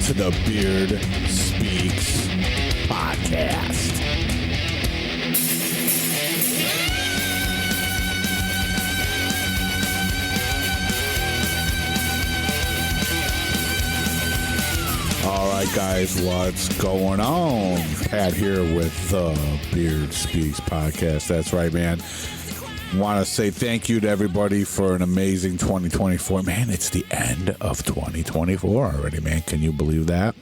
to the Beard Speaks podcast. All right, guys, what's going on? Pat here with the Beard Speaks podcast. That's right, man. Want to say thank you to everybody for an amazing 2024. Man, it's the end of 2024 already, man. Can you believe that?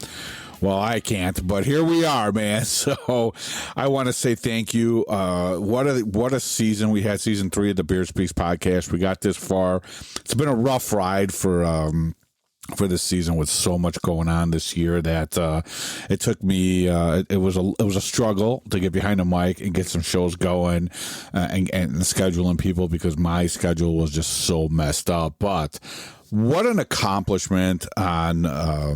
Well, I can't, but here we are, man. So I want to say thank you. What a season we had, season 3 of the Beard Speaks podcast. We got this far. It's been a rough ride for this season with so much going on this year that it took me it was a struggle to get behind the mic and get some shows going and scheduling people because my schedule was just so messed up. But what an accomplishment on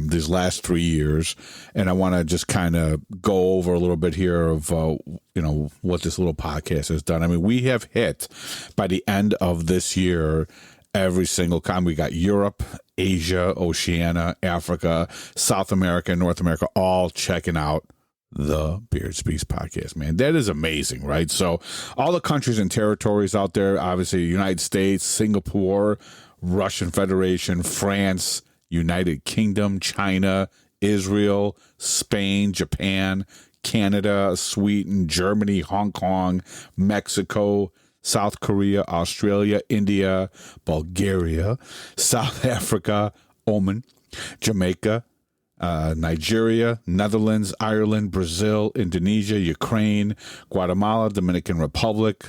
these last 3 years. And I want to just kind of go over a little bit here of what this little podcast has done. I mean, we have hit by the end of this year every single time. We got Europe, Asia, Oceania, Africa, South America, and North America all checking out the Beard Speaks podcast, man. That is amazing, right? So all the countries and territories out there, obviously United States, Singapore, Russian Federation, France, United Kingdom, China, Israel, Spain, Japan, Canada, Sweden, Germany, Hong Kong, Mexico, South Korea, Australia, India, Bulgaria, South Africa, Oman, Jamaica, Nigeria, Netherlands, Ireland, Brazil, Indonesia, Ukraine, Guatemala, Dominican Republic,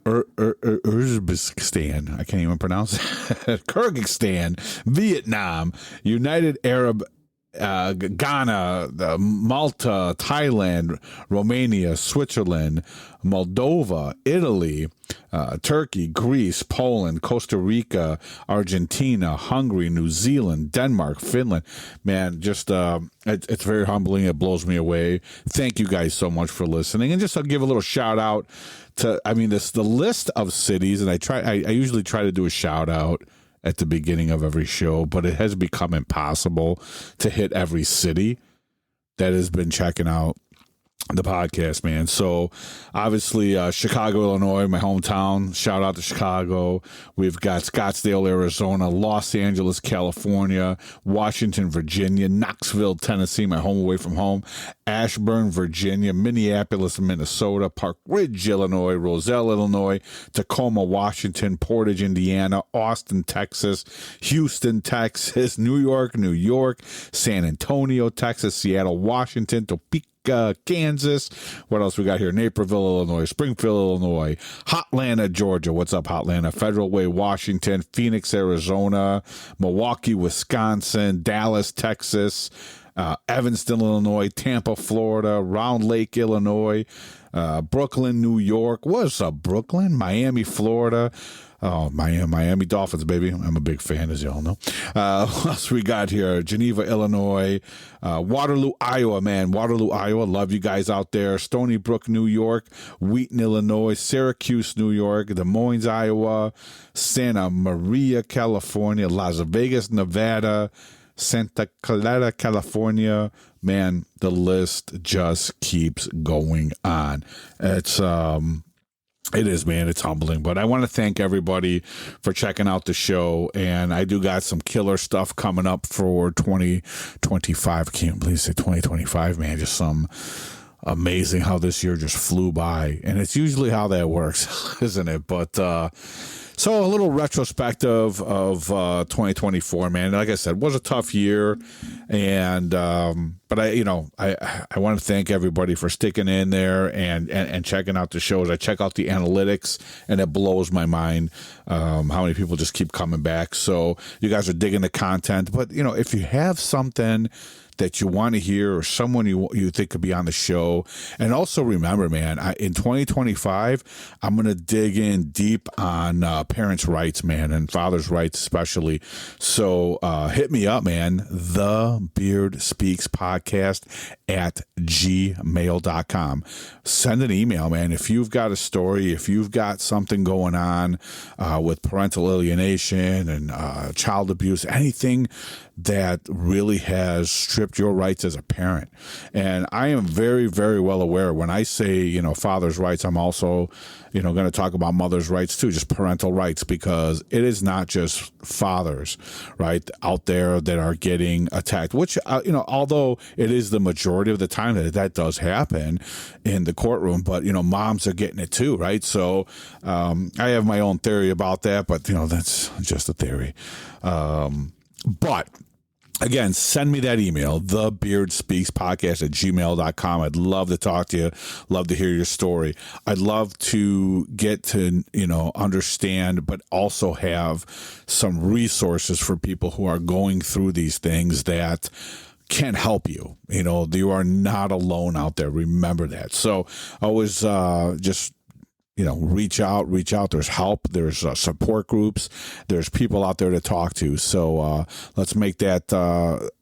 Uzbekistan, I can't even pronounce it, Kyrgyzstan, Vietnam, United Arab Ghana, Malta, Thailand, Romania, Switzerland, Moldova, Italy, Turkey, Greece, Poland, Costa Rica, Argentina, Hungary, New Zealand, Denmark, Finland. Man, just it's very humbling. It blows me away. Thank you guys so much for listening. And just I'll give a little shout out to, the list of cities, and I usually try to do a shout out at the beginning of every show, but it has become impossible to hit every city that has been checking out the podcast, man. So obviously Chicago, Illinois, my hometown. Shout out to Chicago. We've got Scottsdale, Arizona, Los Angeles, California, Washington, Virginia, Knoxville, Tennessee, my home away from home, Ashburn, Virginia, Minneapolis, Minnesota, Park Ridge, Illinois, Roselle, Illinois, Tacoma, Washington, Portage, Indiana, Austin, Texas, Houston, Texas, New York, San Antonio, Texas, Seattle, Washington, Topeka, Kansas. What else we got here? Naperville, Illinois, Springfield, Illinois, Hotlanta, Georgia. What's up, Hotlanta? Federal Way, Washington, Phoenix, Arizona, Milwaukee, Wisconsin, Dallas, Texas, Evanston, Illinois, Tampa, Florida, Round Lake, Illinois, Brooklyn, New York. What's up, Brooklyn? Miami, Florida. Oh, Miami Dolphins, baby. I'm a big fan, as you all know. What else we got here? Geneva, Illinois. Waterloo, Iowa, man. Waterloo, Iowa. Love you guys out there. Stony Brook, New York. Wheaton, Illinois. Syracuse, New York. Des Moines, Iowa. Santa Maria, California. Las Vegas, Nevada. Santa Clara, California. Man, the list just keeps going on. It is, man. It's humbling. But I want to thank everybody for checking out the show. And I do got some killer stuff coming up for 2025. I can't believe say 2025, man. Just some amazing how this year just flew by. And it's usually how that works, isn't it? But so a little retrospective of 2024, man. Like I said, was a tough year. And but I want to thank everybody for sticking in there and checking out the shows. I check out the analytics, and it blows my mind how many people just keep coming back. So you guys are digging the content. But, if you have something that you want to hear or someone you think could be on the show. And also remember, man, in 2025, I'm going to dig in deep on parents' rights, man, and fathers' rights especially. So hit me up, man, the Beard Speaks podcast at gmail.com. Send an email, man. If you've got a story, if you've got something going on with parental alienation and child abuse, anything that really has stripped your rights as a parent. And I am very, very well aware when I say, father's rights, I'm also, going to talk about mother's rights too, just parental rights, because it is not just fathers, right, out there that are getting attacked, which, although it is the majority of the time that does happen in the courtroom, but, moms are getting it too, right? So I have my own theory about that, but, that's just a theory. But again, send me that email, thebeardspeakspodcast@gmail.com. I'd love to talk to you. Love to hear your story. I'd love to get to, understand, but also have some resources for people who are going through these things that can help you. You are not alone out there. Remember that. So always just reach out. There's help. There's support groups. There's people out there to talk to. So let's make that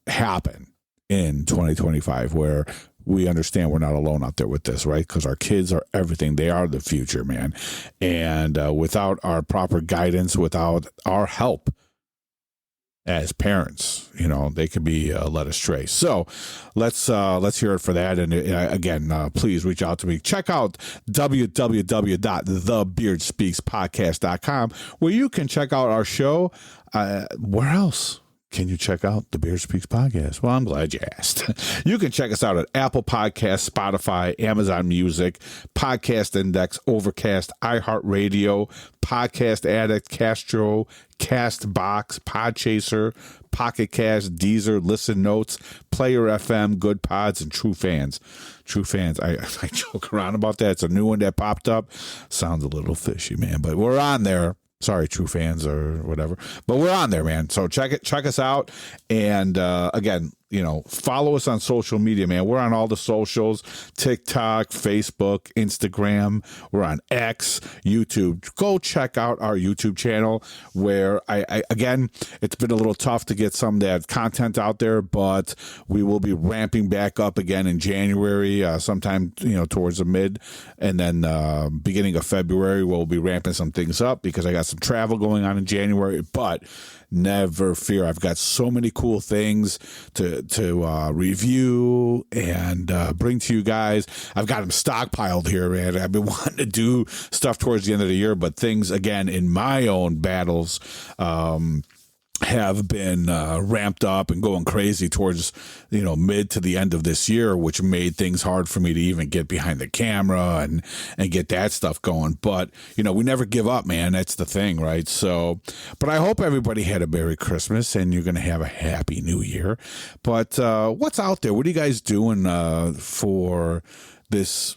happen in 2025, where we understand we're not alone out there with this, right? Because our kids are everything. They are the future, man. And without our proper guidance, without our help as parents, they could be led astray. So let's hear it for that. And again, please reach out to me. Check out www.thebeardspeakspodcast.com, where you can check out our show. Where else can you check out the Beard Speaks podcast? Well, I'm glad you asked. You can check us out at Apple Podcasts, Spotify, Amazon Music, Podcast Index, Overcast, iHeartRadio, Podcast Addict, Castro, Castbox, Podchaser, Pocket Cast, Deezer, Listen Notes, Player FM, Good Pods, and True Fans. True Fans. I joke around about that. It's a new one that popped up. Sounds a little fishy, man, but we're on there. Sorry, True Fans or whatever, but we're on there, man. So check us out. And again, follow us on social media, man. We're on all the socials: TikTok, Facebook, Instagram. We're on X, YouTube. Go check out our YouTube channel, where I again, it's been a little tough to get some of that content out there, but we will be ramping back up again in January, sometime, towards the mid, and then beginning of February, we'll be ramping some things up because I got some travel going on in January, but never fear. I've got so many cool things to review and bring to you guys. I've got them stockpiled here, man. I've been wanting to do stuff towards the end of the year, but things, again, in my own battles, have been ramped up and going crazy towards mid to the end of this year, which made things hard for me to even get behind the camera and get that stuff going. But we never give up, man. That's the thing, right? So, but I hope everybody had a Merry Christmas and you're going to have a Happy New Year. But what's out there? What are you guys doing for this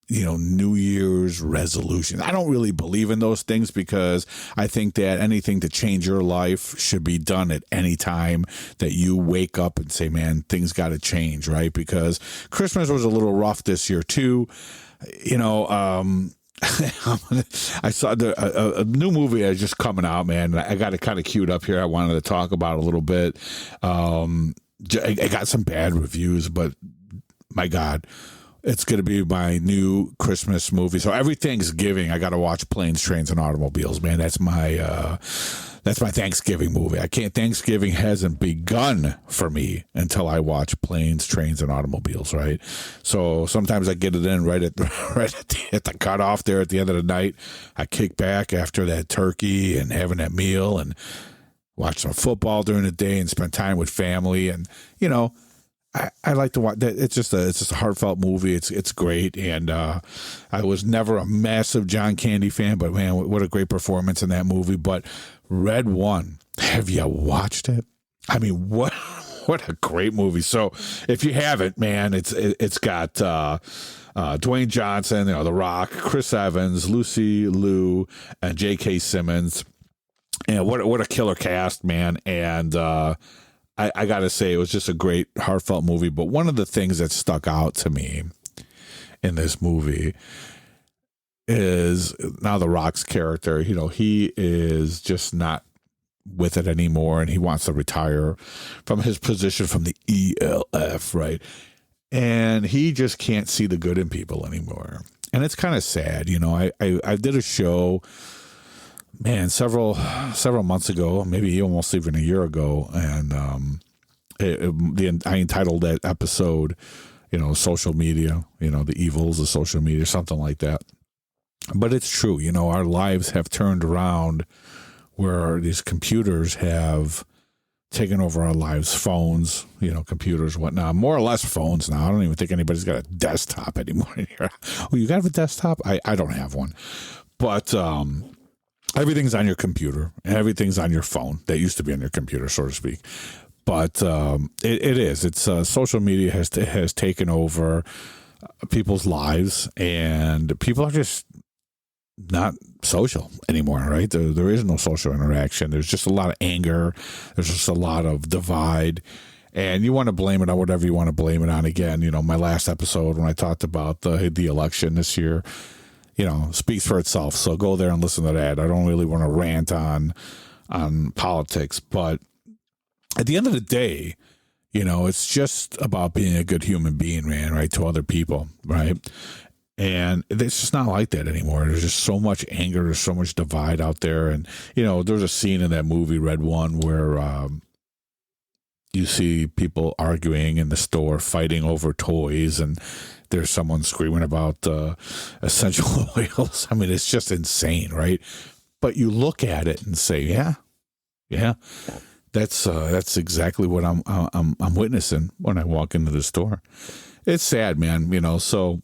New Year's resolutions? I don't really believe in those things, because I think that anything to change your life should be done at any time that you wake up and say, man, things got to change, right? Because Christmas was a little rough this year too. I saw a new movie that's just coming out, man. I got it kind of queued up here. I wanted to talk about it a little bit. I got some bad reviews, but my God, it's going to be my new Christmas movie. So every Thanksgiving, I got to watch Planes, Trains, and Automobiles, man. That's my Thanksgiving movie. Thanksgiving hasn't begun for me until I watch Planes, Trains, and Automobiles, right? So sometimes I get it in right at the cutoff there at the end of the night. I kick back after that turkey and having that meal and watch some football during the day and spend time with family. And, I like to watch that. It's just a heartfelt movie. It's great. And I was never a massive John Candy fan, but man, what a great performance in that movie. But Red One, have you watched it? I mean, what a great movie. So if you haven't, man, it's got Dwayne Johnson, The Rock, Chris Evans, Lucy Liu, and J.K. Simmons. And what a killer cast, man. And I got to say, it was just a great, heartfelt movie. But one of the things that stuck out to me in this movie is now The Rock's character. He is just not with it anymore, and he wants to retire from his position from the ELF, right? And he just can't see the good in people anymore. And it's kind of sad. I did a show man, several months ago, maybe almost even a year ago, and I entitled that episode, social media, the evils of social media, something like that. But it's true, our lives have turned around where these computers have taken over our lives, phones, computers, whatnot, more or less phones now. I don't even think anybody's got a desktop anymore in here. Oh, you got a desktop? I don't have one. But everything's on your computer. Everything's on your phone. That used to be on your computer, so to speak. But it is. It's social media has taken over people's lives, and people are just not social anymore, right? There is no social interaction. There's just a lot of anger. There's just a lot of divide. And you want to blame it on whatever you want to blame it on. Again, my last episode when I talked about the election this year, speaks for itself. So go there and listen to that. I don't really want to rant on politics, but at the end of the day, it's just about being a good human being, man, right? To other people, right? And it's just not like that anymore. There's just so much anger. There's so much divide out there. And, there's a scene in that movie, Red One, where you see people arguing in the store, fighting over toys, and there's someone screaming about essential oils. I mean, it's just insane, right? But you look at it and say, yeah, that's exactly what I'm witnessing when I walk into the store. It's sad, man. So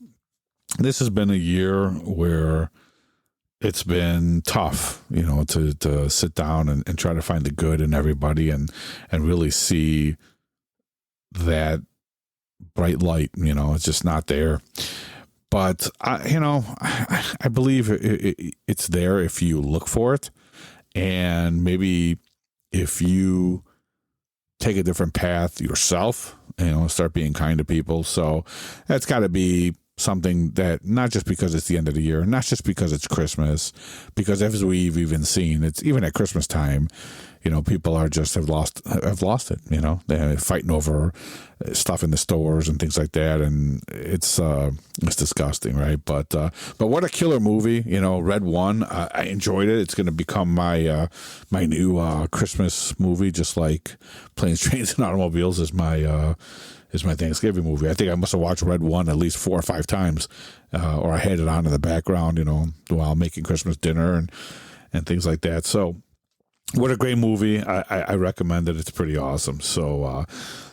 this has been a year where it's been tough, to sit down and try to find the good in everybody and really see that bright light. It's just not there. But I believe it's there if you look for it, and maybe if you take a different path yourself, start being kind to people. So that's got to be something that, not just because it's the end of the year, not just because it's Christmas, because as we've even seen, it's even at Christmas time, people are just have lost it. They're fighting over stuff in the stores and things like that, and it's disgusting, right? But what a killer movie, Red One. I enjoyed it. It's going to become my new Christmas movie, just like Planes, Trains, and Automobiles is my Thanksgiving movie. I think I must have watched Red One at least 4 or 5 times, or I had it on in the background, while making Christmas dinner and things like that. So what a great movie. I recommend it. It's pretty awesome. So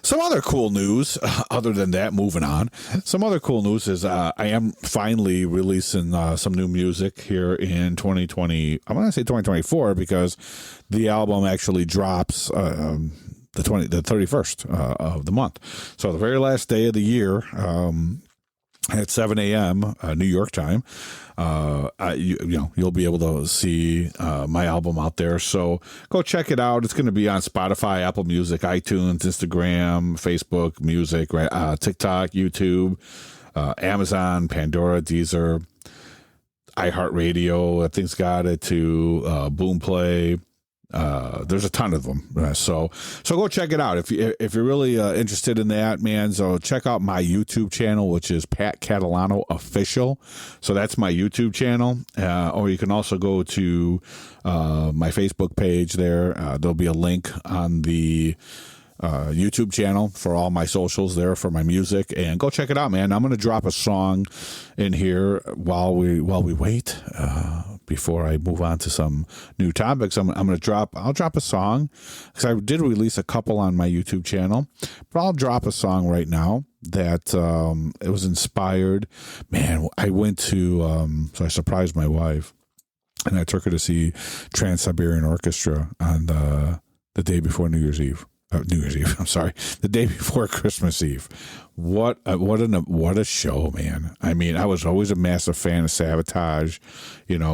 some other cool news, other than that, moving on. Some other cool news is I am finally releasing some new music here in 2020. I'm going to say 2024 because the album actually drops the 31st of the month. So the very last day of the year, at 7 a.m. New York time, you'll be able to see my album out there. So go check it out. It's going to be on Spotify, Apple Music, iTunes, Instagram, Facebook Music, right? TikTok, YouTube, Amazon, Pandora, Deezer, iHeartRadio. I think's got it too. Boomplay. There's a ton of them. So go check it out. If you're really interested in that, man, so check out my YouTube channel, which is Pat Catalano Official. So that's my YouTube channel. Or you can also go to my Facebook page there. There'll be a link on the YouTube channel for all my socials there for my music, and go check it out, man. I'm going to drop a song in here while we wait, before I move on to some new topics. I'll drop a song because I did release a couple on my YouTube channel, but I'll drop a song right now that it was inspired. Man, I went to so I surprised my wife and I took her to see Trans-Siberian Orchestra on the day before New Year's Eve. I'm sorry, the day before Christmas Eve. What a show, man. I mean, I was always a massive fan of Sabotage,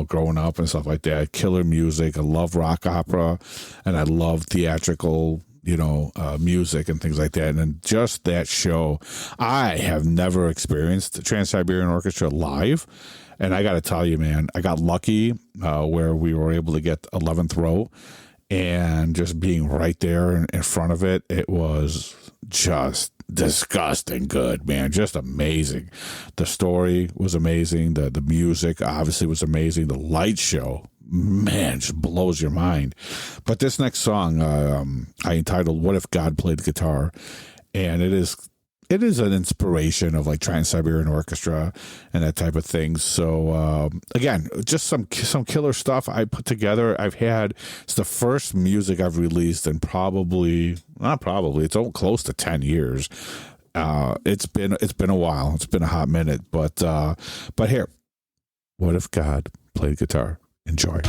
growing up and stuff like that. Killer music. I love rock opera, and I love theatrical, music and things like that. And then just that show, I have never experienced the Trans-Siberian Orchestra live. And I got to tell you, man, I got lucky where we were able to get 11th row. And just being right there in front of it, it was just disgusting good, man. Just amazing. The story was amazing. The music obviously was amazing. The light show, man, just blows your mind. But this next song, I entitled "What If God Played Guitar," and it is an inspiration of like Trans-Siberian Orchestra and that type of thing. So again, just some killer stuff I put together. It's the first music I've released in it's close to 10 years. It's been a while. It's been a hot minute, but here, what if God played guitar? Enjoy.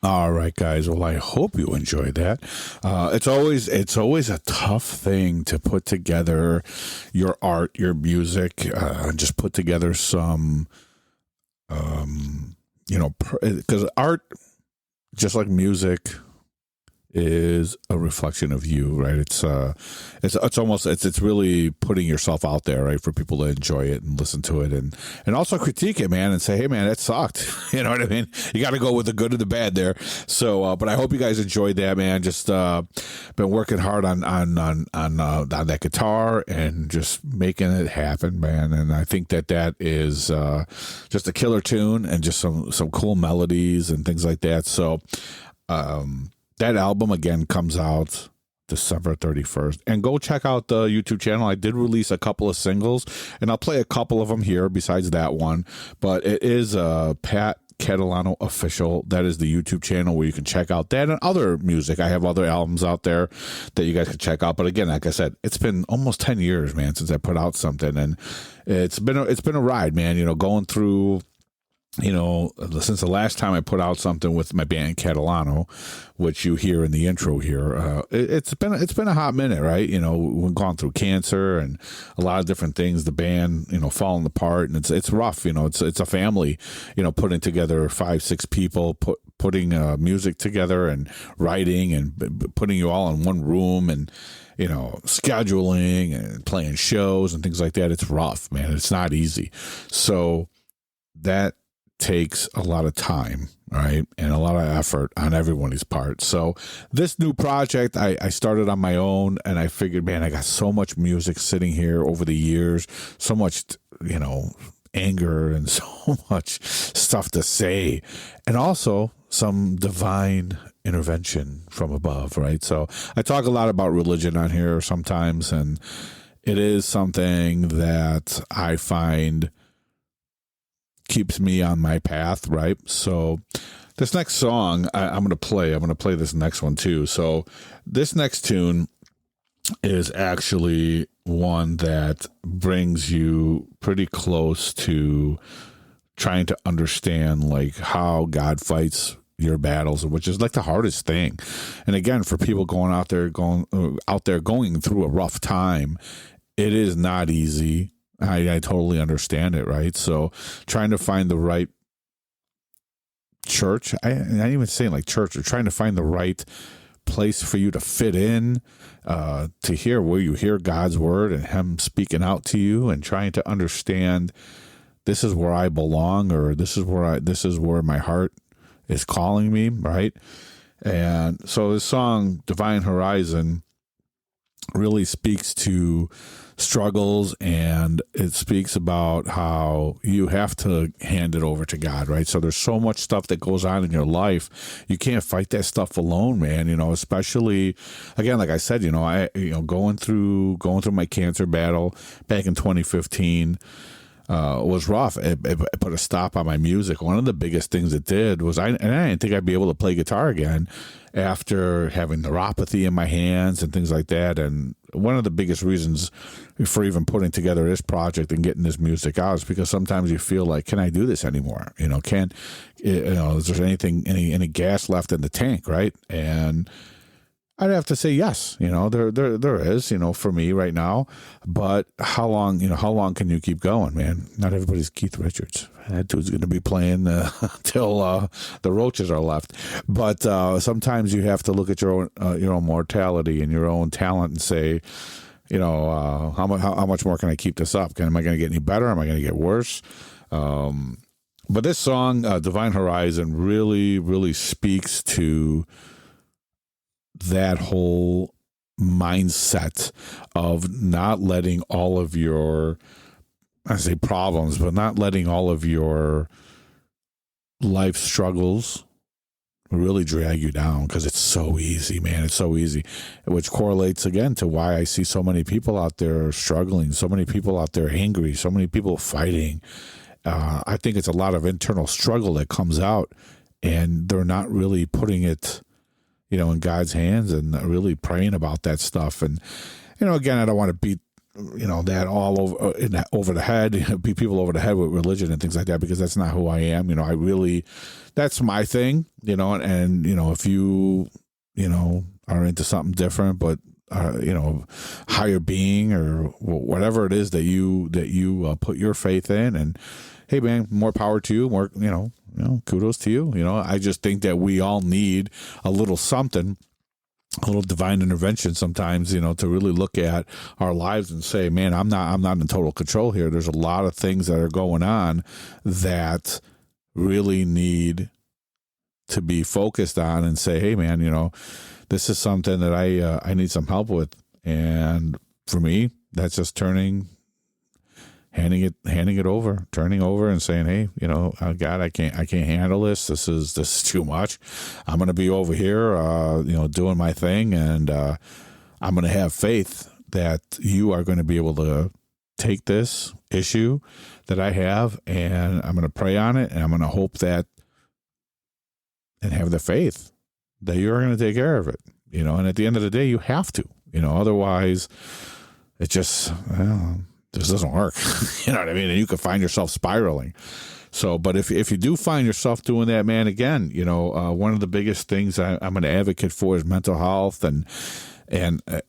All right, guys. Well, I hope you enjoyed that. It's always a tough thing to put together your art, your music, and just put together some, because art, just like music, is a reflection of you, right? It's really putting yourself out there, right, for people to enjoy it and listen to it, and also critique it, man, and say, hey, man, that sucked. You know what I mean? You got to go with the good and the bad there. So, but I hope you guys enjoyed that, man. Just been working hard on that guitar and just making it happen, man. And I think that is just a killer tune and just some cool melodies and things like that. So. That album, again, comes out December 31st. And go check out the YouTube channel. I did release a couple of singles, and I'll play a couple of them here besides that one. But it is Pat Catalano Official. That is the YouTube channel where you can check out that and other music. I have other albums out there that you guys can check out. But again, like I said, it's been almost 10 years, man, since I put out something. And it's been a ride, man, going through... since the last time I put out something with my band Catalano, which you hear in the intro here, it's been a hot minute, right? We've gone through cancer and a lot of different things. The band, falling apart, and it's rough. It's a family. Putting together 5-6 people, putting music together and writing and putting you all in one room and scheduling and playing shows and things like that. It's rough, man. It's not easy. So that takes a lot of time, right, and a lot of effort on everybody's part. So this new project I started on my own, and I figured, man, I got so much music sitting here over the years, so much anger and so much stuff to say, and also some divine intervention from above, right? So I talk a lot about religion on here sometimes, and it is something that I find keeps me on my path, right? So this next song I'm going to play this next one too. So this next tune is actually one that brings you pretty close to trying to understand like how God fights your battles, which is like the hardest thing. And again, for people going through a rough time, it is not easy. I totally understand it, right? So trying to find the right church, I ain't even saying like church, or trying to find the right place for you to fit in, to hear where you hear God's word and him speaking out to you, and trying to understand this is where I belong, or this is where my heart is calling me, right? And so this song, Divine Horizon, really speaks to struggles, and it speaks about how you have to hand it over to God, right? So there's so much stuff that goes on in your life. You can't fight that stuff alone, man, especially, again, like I said, going through my cancer battle back in 2015, was rough. It put a stop on my music. One of the biggest things it did was I didn't think I'd be able to play guitar again after having neuropathy in my hands and things like that. And one of the biggest reasons for even putting together this project and getting this music out is because sometimes you feel like, can I do this anymore? Is there any gas left in the tank, right? And I'd have to say yes. There is, for me right now. But how long can you keep going, man? Not everybody's Keith Richards. That dude's going to be playing till the roaches are left. But sometimes you have to look at your own mortality and your own talent and say, how much more can I keep this up? Am I going to get any better? Am I going to get worse? But this song, Divine Horizon, really, really speaks to that whole mindset of not letting all of your, I say problems, but not letting all of your life struggles really drag you down, because it's so easy, man. It's so easy, which correlates again to why I see so many people out there struggling, so many people out there angry, so many people fighting. I think it's a lot of internal struggle that comes out, and they're not really putting it in God's hands and really praying about that stuff. And, again, I don't want to beat, that all over the head, beat people over the head with religion and things like that, because that's not who I am. That's my thing, and if you, are into something different, but, higher being or whatever it is that you put your faith in, and hey, man, more power to you, more, kudos to you. I just think that we all need a little something a little divine intervention sometimes, to really look at our lives and say, man, I'm not in total control here. There's a lot of things that are going on that really need to be focused on, and say, hey man, this is something that I need some help with. And for me, that's just handing it over, turning over and saying, hey, God, I can't handle this. This is too much. I'm going to be over here, doing my thing. And, I'm going to have faith that you are going to be able to take this issue that I have, and I'm going to pray on it, and I'm going to hope that, and have the faith that you're going to take care of it, and at the end of the day, you have to, otherwise it just, this doesn't work. You know what I mean? And you could find yourself spiraling. So, but if you do find yourself doing that, man, again, one of the biggest things I'm an advocate for is mental health, and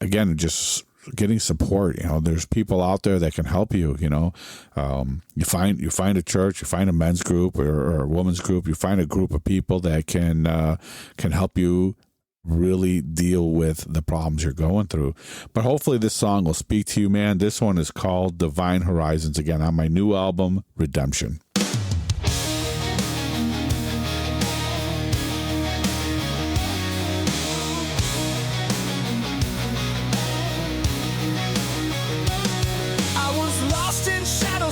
again, just getting support. There's people out there that can help you. You find a church, you find a men's group or a women's group, you find a group of people that can help you really deal with the problems you're going through. But hopefully this song will speak to you, man. This one is called Divine Horizons, again, on my new album, Redemption.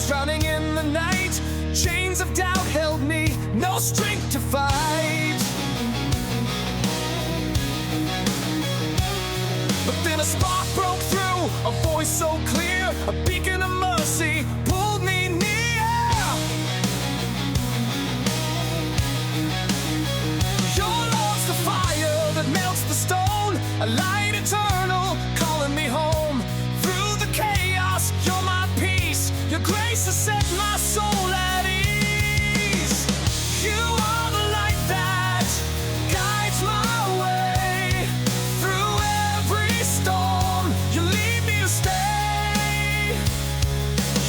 Drowning in the night, chains of doubt held me, no strength to fight. But then a spark broke through, a voice so clear, a beacon of mercy pulled me near. Your love's the fire that melts the stone, a light eternal calling me home. Through the chaos, you're my peace. Your grace has set my soul at ease. You are the light that guides my way. Through every storm, you lead me to stay.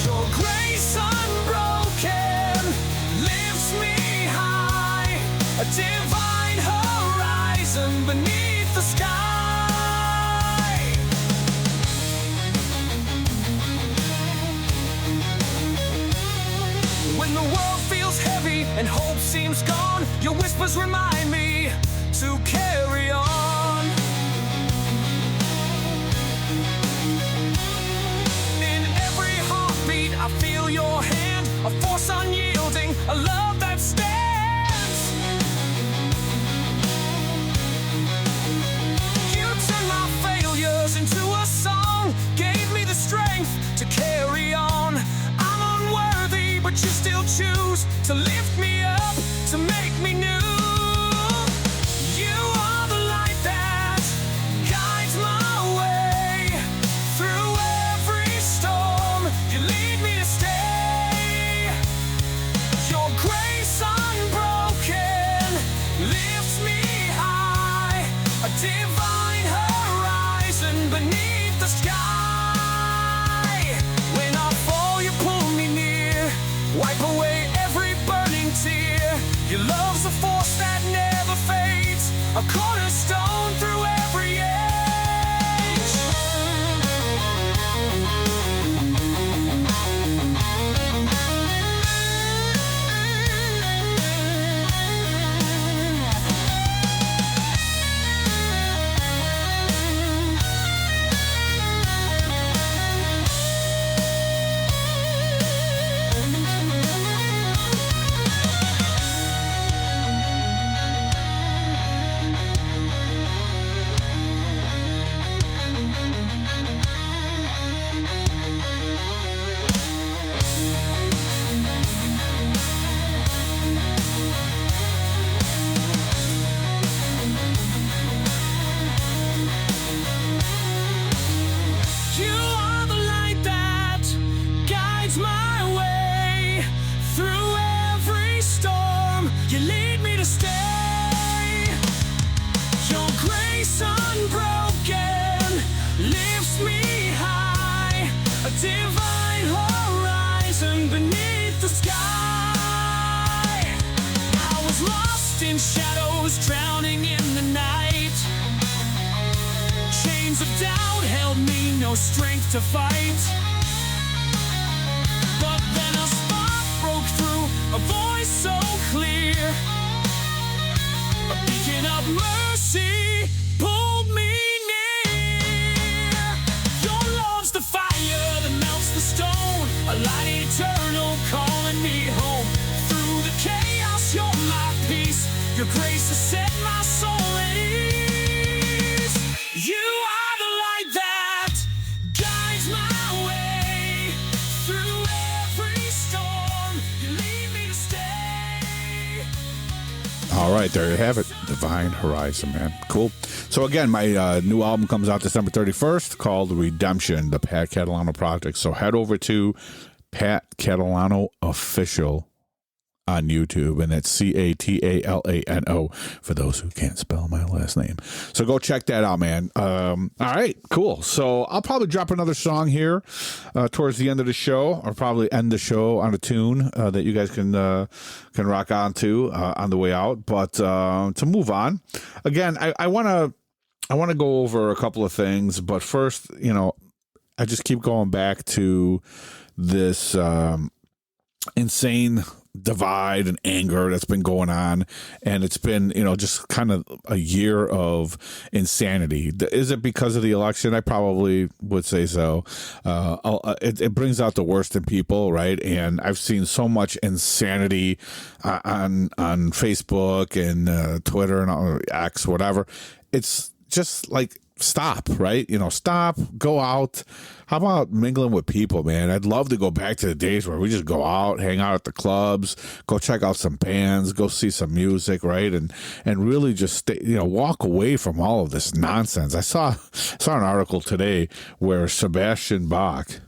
Your grace unbroken lifts me high, a divine horizon beneath the sky. When the world feels heavy and hope seems gone, your whispers remind me to carry on. In every heartbeat I feel your hand, a force unyielding, a love that stands. You turned my failures into a song, gave me the strength to carry on. I'm unworthy, but you still choose to lift me up, to make me new. You are the light that guides my way. Through every storm, you lead me to stay. Your grace unbroken lifts me high, a divine horizon beneath the sky. When I fall, you pull me near, wipe away every burning tear. Your love's a force that never fades, a cornerstone through every age. You are the light that guides my way. Through every storm, you lead me to stay. Your grace unbroken lifts me high, a divine horizon beneath the sky. I was lost in shadows, drowning in the night. no strength to fight. But then a spark broke through, a voice so clear, a beacon of mercy pulled me near. Your love's the fire that melts the stone, a light eternal calling me home. Through the chaos, you're my peace. Your grace has set my soul at ease. You are the light that guides my way through every storm. You lead me to stay. All right, there you have it. Divine Horizon, man. Cool. So again, my new album comes out December 31st called Redemption, the Pat Catalano Project. So head over to Pat Catalano Official on YouTube, and it's Catalano for those who can't spell my last name. So go check that out, man. All right, cool. So I'll probably drop another song here towards the end of the show, or probably end the show on a tune that you guys can rock on to on the way out. But to move on, again, I want to go over a couple of things, but first, I just keep going back to this insane divide and anger that's been going on, and it's been just kind of a year of insanity. Is it because of the election? I probably would say so. It brings out the worst in people, right? And I've seen so much insanity on Facebook and Twitter and X, whatever. It's just like, stop, right? Stop, go out. How about mingling with people, man? I'd love to go back to the days where we just go out, hang out at the clubs, go check out some bands, go see some music, right? And really just stay, walk away from all of this nonsense. I saw an article today where Sebastian Bach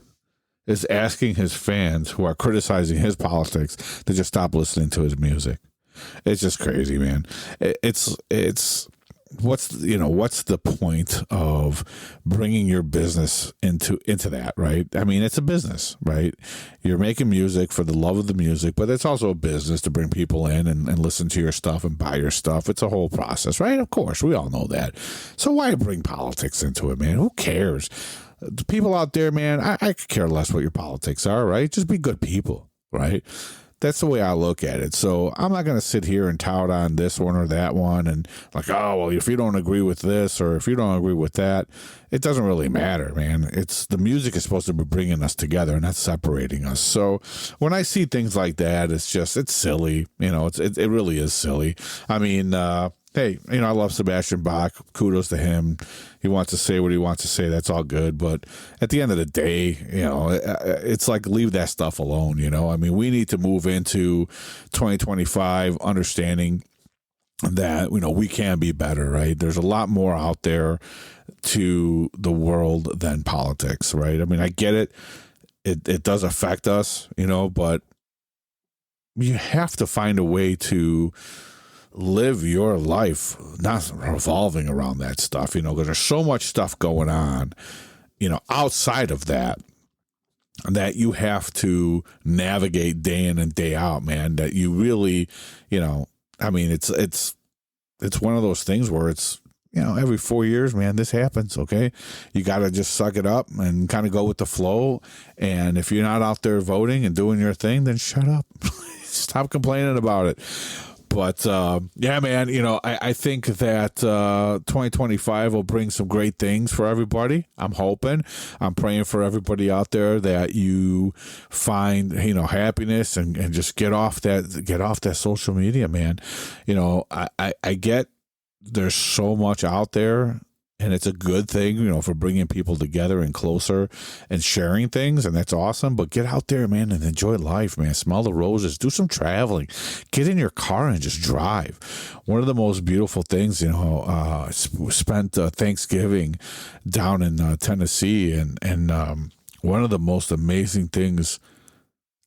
is asking his fans who are criticizing his politics to just stop listening to his music. It's just crazy, man. It's what's the point of bringing your business into that, right? I mean, it's a business, right? You're making music for the love of the music, but it's also a business to bring people in and listen to your stuff and buy your stuff. It's a whole process, right? Of course, we all know that. So why bring politics into it, man? Who cares? The people out there, man, I could care less what your politics are, right? Just be good people, right? That's the way I look at it. So I'm not going to sit here and tout on this one or that one and like, oh, well, if you don't agree with this or if you don't agree with that, it doesn't really matter, man. It's the music is supposed to be bringing us together and not separating us. So when I see things like that, it's silly. It really is silly. I mean, hey, I love Sebastian Bach. Kudos to him. He wants to say what he wants to say. That's all good. But at the end of the day, it's like, leave that stuff alone. I mean, we need to move into 2025 understanding that, we can be better, right? There's a lot more out there to the world than politics, right? I mean, I get it. It does affect us, but you have to find a way to live your life not revolving around that stuff, because there's so much stuff going on, outside of that you have to navigate day in and day out, man, that you really, I mean, it's one of those things where it's, every 4 years, man, this happens. Okay. You got to just suck it up and kind of go with the flow. And if you're not out there voting and doing your thing, then shut up. Stop complaining about it. But, yeah, man, I think that 2025 will bring some great things for everybody. I'm hoping. I'm praying for everybody out there that you find, happiness and just get off that social media, man. I get there's so much out there. And it's a good thing, for bringing people together and closer and sharing things. And that's awesome. But get out there, man, and enjoy life, man. Smell the roses. Do some traveling. Get in your car and just drive. One of the most beautiful things, spent Thanksgiving down in Tennessee. And one of the most amazing things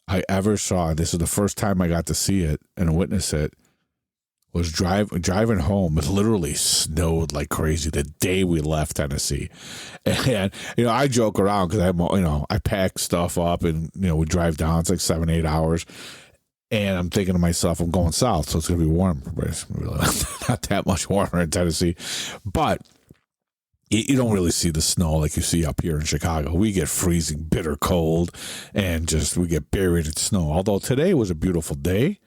I ever saw, this is the first time I got to see it and witness it, was driving home. It literally snowed like crazy the day we left Tennessee. And, I joke around because I pack stuff up and, we drive down. It's like 7-8 hours. And I'm thinking to myself, I'm going south, so it's going to be warm. But it's really not that much warmer in Tennessee. But you don't really see the snow like you see up here in Chicago. We get freezing, bitter cold, and just we get buried in snow. Although today was a beautiful day.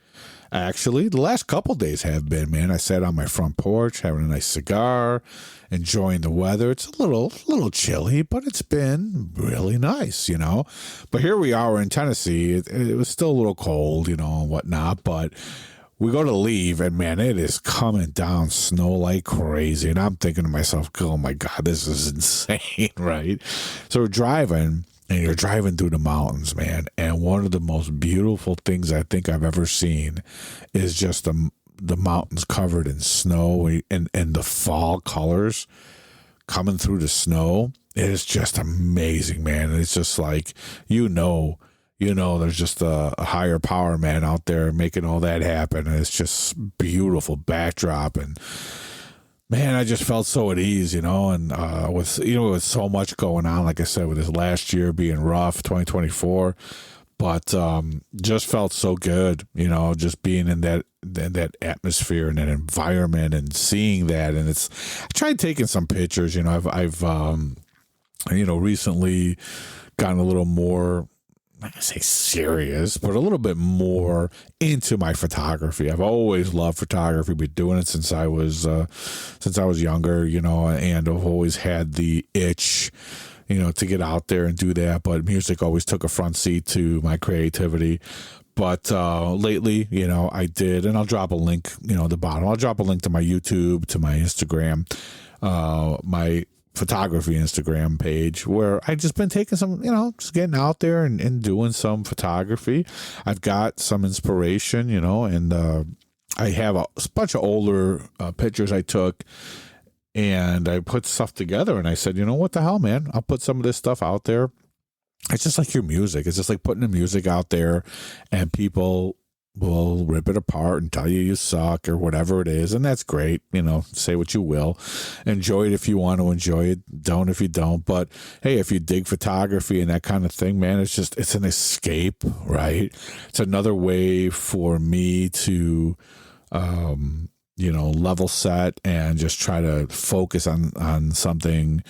Actually, the last couple days have been, man. I sat on my front porch having a nice cigar, enjoying the weather. It's a little chilly, but it's been really nice, you know. But here we are in Tennessee. It was still a little cold, you know, and whatnot, but we go to leave, and man, it is coming down snow like crazy. And I'm thinking to myself, oh my God, this is insane, right? So we're driving, and you're driving through the mountains, man. And one of the most beautiful things I think I've ever seen is just the mountains covered in snow and the fall colors coming through the snow. It is just amazing, man. And it's just like, there's just a higher power, man, out there making all that happen. And it's just beautiful backdrop. And man, I just felt so at ease, and with so much going on, like I said, with this last year being rough, 2024, but just felt so good, just being in that atmosphere and that environment and seeing that. And I tried taking some pictures, I've recently gotten a little more, I'm not gonna say serious, but a little bit more into my photography. I've always loved photography, been doing it since I was younger, and I've always had the itch, to get out there and do that. But music always took a front seat to my creativity. But lately, I did, and I'll drop a link, at the bottom. I'll drop a link to my YouTube, to my Instagram, my photography Instagram page, where I just been taking some, just getting out there and doing some photography. I've got some inspiration, and I have a bunch of older pictures I took, and I put stuff together, and I said, what the hell, man? I'll put some of this stuff out there. It's just like your music. It's just like putting the music out there, and people will rip it apart and tell you suck or whatever it is. And that's great. Say what you will. Enjoy it if you want to enjoy it. Don't if you don't. But hey, if you dig photography and that kind of thing, man, it's an escape, right? It's another way for me to, level set and just try to focus on something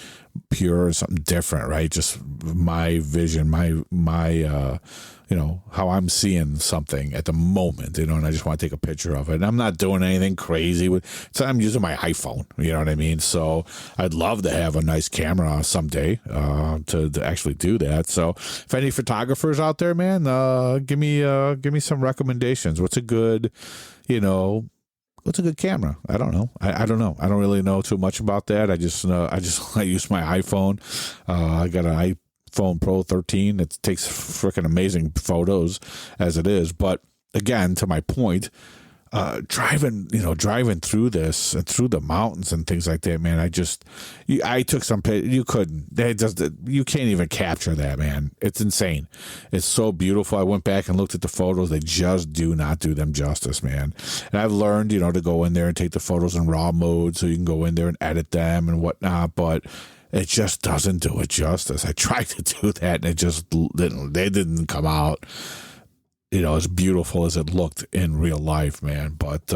pure, something different, right? Just my vision, my how I'm seeing something at the moment, and I just want to take a picture of it. And I'm not doing anything crazy so I'm using my iPhone, you know what I mean? So I'd love to have a nice camera someday to actually do that. So if any photographers out there, man, give me some recommendations. What's a good camera? I don't know. I don't know. I don't really know too much about that. I use my iPhone. I got an iPhone Pro 13. It takes freaking amazing photos as it is. But again, to my point, driving through this and through the mountains and things like that, man, I took some, you can't even capture that, man. It's insane. It's so beautiful. I went back and looked at the photos. They just do not do them justice, man. And I've learned, to go in there and take the photos in RAW mode so you can go in there and edit them and whatnot, but it just doesn't do it justice. I tried to do that and it just didn't come out as beautiful as it looked in real life, man. But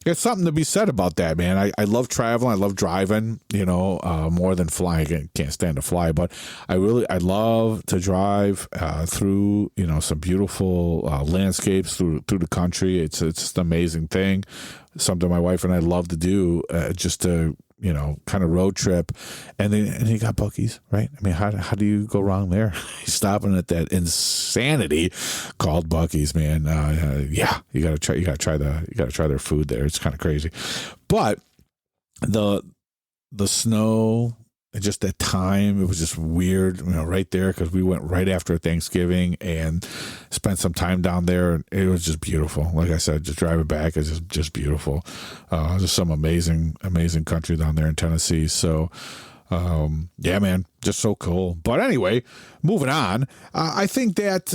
there's something to be said about that, man. I love traveling. I love driving, more than flying. I can't stand to fly, but I love to drive through, some beautiful landscapes through the country. It's just an amazing thing. Something my wife and I love to do, just to kind of road trip. And you got Buc-ee's, right? I mean, how do you go wrong there? Stopping at that insanity called Buc-ee's, man. You gotta try their food there. It's kind of crazy. But the snow, just that time, it was just weird, right there, because we went right after Thanksgiving and spent some time down there, and it was just beautiful. Like I said, just driving back is just beautiful. Just some amazing country down there in Tennessee. So, yeah, man, just so cool. But anyway, moving on, I think that,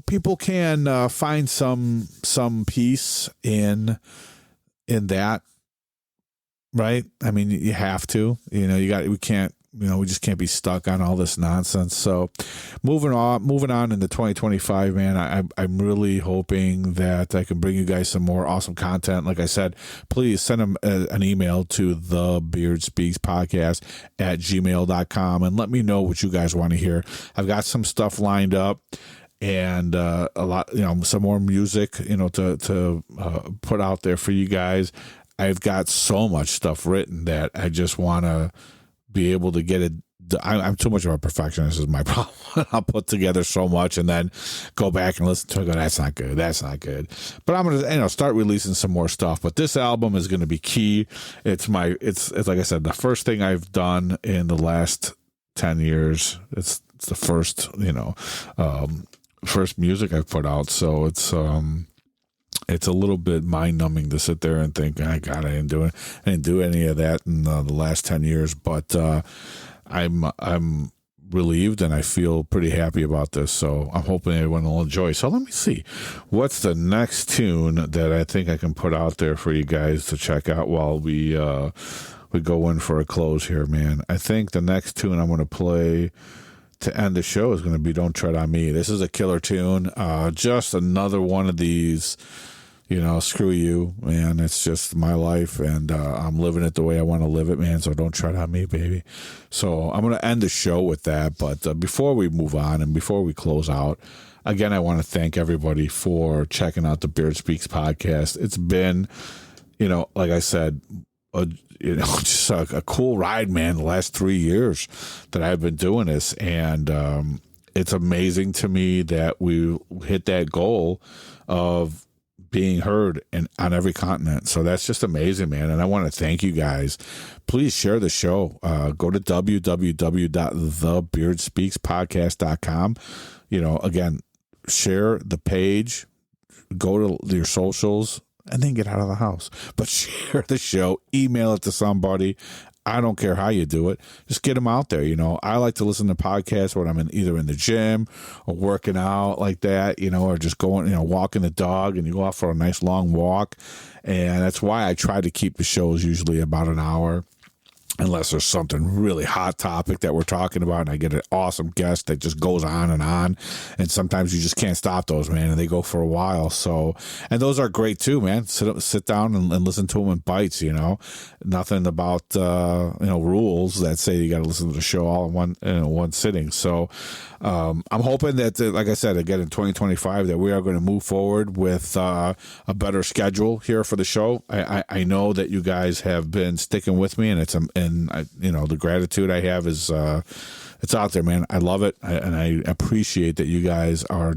people can find some peace in that. Right. I mean, you have to, we can't we just can't be stuck on all this nonsense. So moving on into 2025, man, I'm really hoping that I can bring you guys some more awesome content. Like I said, please send them an email to thebeardspeakspodcast@gmail.com and let me know what you guys want to hear. I've got some stuff lined up, and a lot, some more music, to put out there for you guys. I've got so much stuff written that I just want to be able to get it. I'm too much of a perfectionist is my problem. I'll put together so much and then go back and listen to it and go, that's not good. That's not good. But I'm going to, start releasing some more stuff. But this album is going to be key. It's like I said, the first thing I've done in the last 10 years. It's the first, first music I've put out. So it's a little bit mind-numbing to sit there and think, oh, God, I didn't do any of that in the last 10 years. But I'm relieved and I feel pretty happy about this. So I'm hoping everyone will enjoy. So let me see. What's the next tune that I think I can put out there for you guys to check out while we go in for a close here, man? I think the next tune I'm going to play to end the show is going to be Don't Tread on Me. This is a killer tune. Just another one of these, screw you, man. It's just my life, and I'm living it the way I want to live it, man. So don't tread on me, baby. So I'm going to end the show with that. But before we move on and before we close out, again, I want to thank everybody for checking out the Beard Speaks podcast. It's been, like I said, just a cool ride, man, the last 3 years that I've been doing this. And it's amazing to me that we hit that goal of being heard on every continent. So that's just amazing, man. And I want to thank you guys. Please share the show. Go to www.thebeardspeakspodcast.com. Again, share the page, go to your socials, and then get out of the house. But share the show, email it to somebody. I don't care how you do it. Just get them out there. I like to listen to podcasts when I'm either in the gym or working out like that, or just going, walking the dog, and you go out for a nice long walk. And that's why I try to keep the shows usually about an hour. Unless there's something really hot topic that we're talking about and I get an awesome guest that just goes on. And sometimes you just can't stop those, man, and they go for a while. So, and those are great too, man. Sit down and listen to them in bites, Nothing about, rules that say you got to listen to the show all in one sitting. So, I'm hoping that, like I said, again, in 2025, that we are going to move forward with a better schedule here for the show. I know that you guys have been sticking with me, and the gratitude I have is it's out there, man. I love it, and I appreciate that you guys are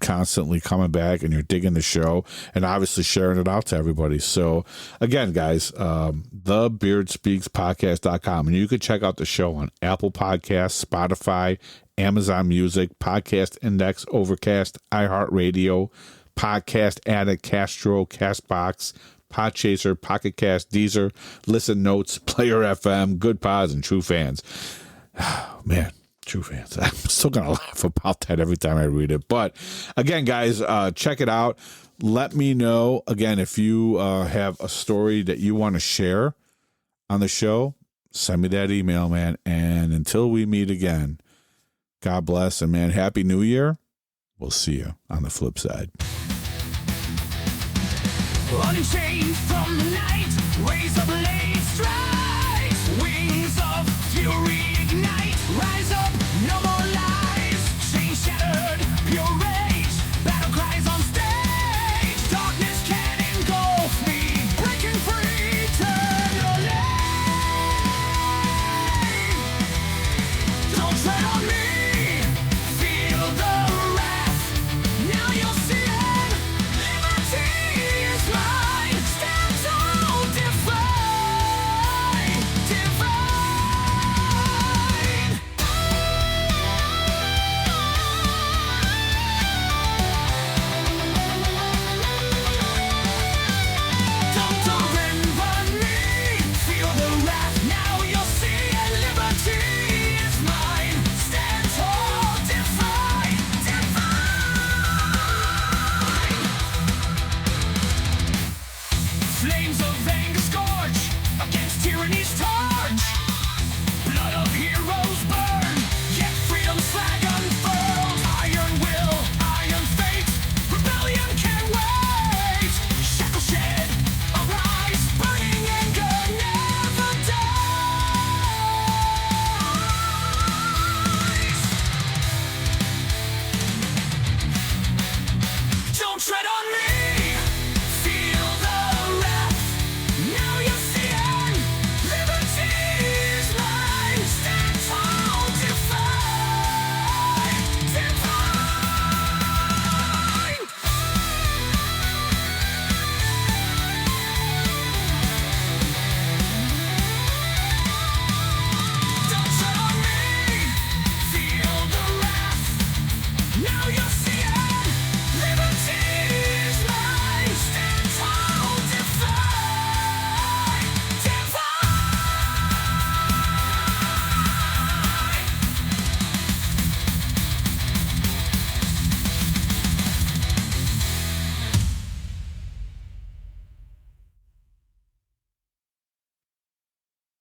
constantly coming back and you're digging the show and obviously sharing it out to everybody. So again, guys, thebeardspeakspodcast.com, and you can check out the show on Apple Podcasts, Spotify, Amazon Music, Podcast Index, Overcast, iHeartRadio, Podcast Addict, Castro, Castbox, Podchaser, Pocket Cast, Deezer, Listen Notes, Player FM, Good Pods, and True Fans. Man, True Fans. I'm still going to laugh about that every time I read it. But again, guys, check it out. Let me know, again, if you have a story that you want to share on the show. Send me that email, man. And until we meet again, God bless. And, man, Happy New Year. We'll see you on the flip side. Unchained from the night, raise a blade, strikes, wings of fury ignite, rise up, no more light.